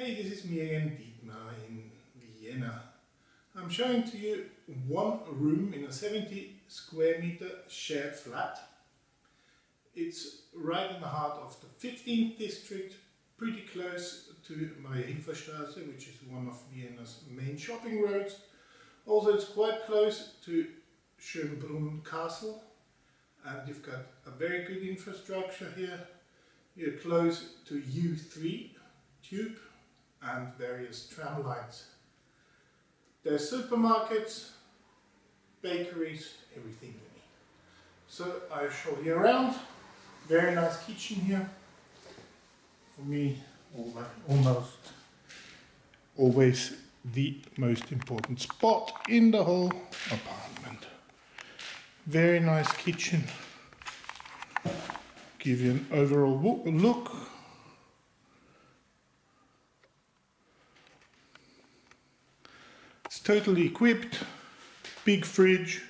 Hey, this is me again, Dietmar in Vienna. I'm showing to you one room in a 70 square meter shared flat. It's right in the heart of the 15th district, pretty close to my Hilferstraße, which is one of Vienna's main shopping roads. Also, it's quite close to Schönbrunn Castle, and you've got a very good infrastructure here. You're close to U3 tube and various tram lines. There's supermarkets, bakeries, everything you need. So I'll show you around. Very nice kitchen here. For me, almost always the most important spot in the whole apartment. Very nice kitchen. Give you an overall look. It's totally equipped. Big fridge.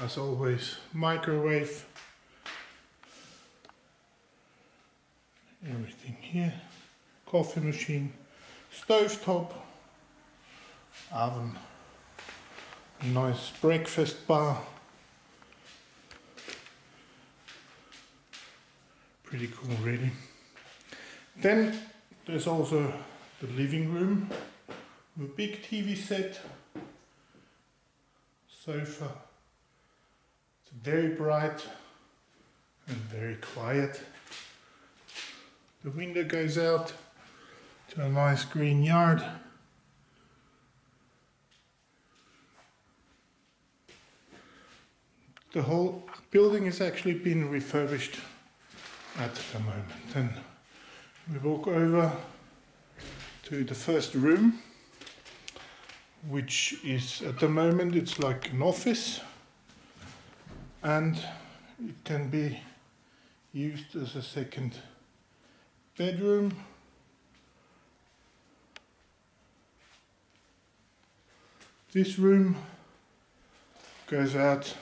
As always, microwave. Everything here. Coffee machine. Stovetop. Oven. Nice breakfast bar. Pretty cool, really. Then there's also the living room. A big TV set, sofa. It's very bright and very quiet. The window goes out to a nice green yard. The whole building has actually been refurbished at the moment. And we walk over to the first room, which is at the moment it's like an office, and it can be used as a second bedroom. This room goes out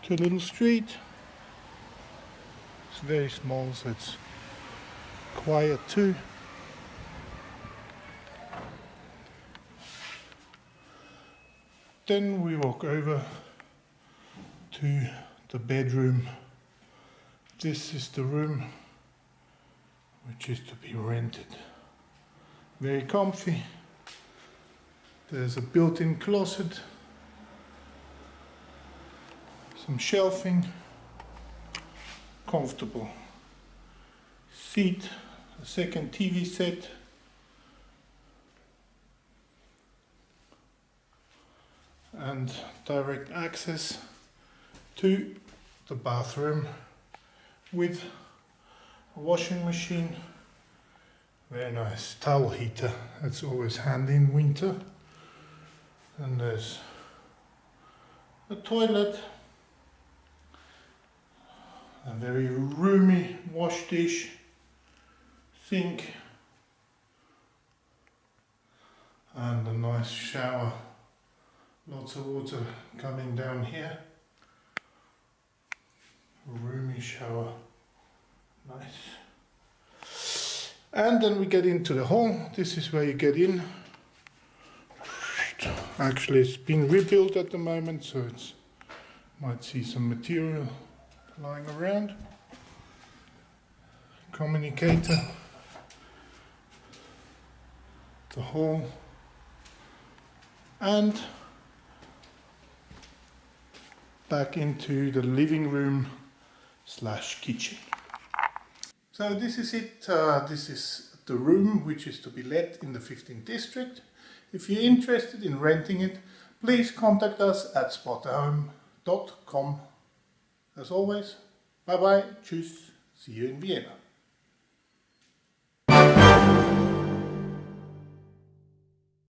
to a little street. It's very small, so it's quiet too. Then we walk over to the bedroom. This is the room which is to be rented. Very comfy. There's a built-in closet, some shelving, comfortable seat, a second TV set, and direct access to the bathroom with a washing machine. Very nice towel heater, that's always handy in winter. And there's a toilet, a very roomy wash dish, sink, and a nice shower. Lots of water coming down here. A roomy shower. Nice. And then we get into the hall. This is where you get in. Actually, it's been rebuilt at the moment, so it's might see some material lying around. Communicator. The hall. And back into the living room / kitchen. So this is it. This is the room which is to be let in the 15th district. If you're interested in renting it, please contact us at spotahome.com. As always, bye bye, tschüss, see you in Vienna.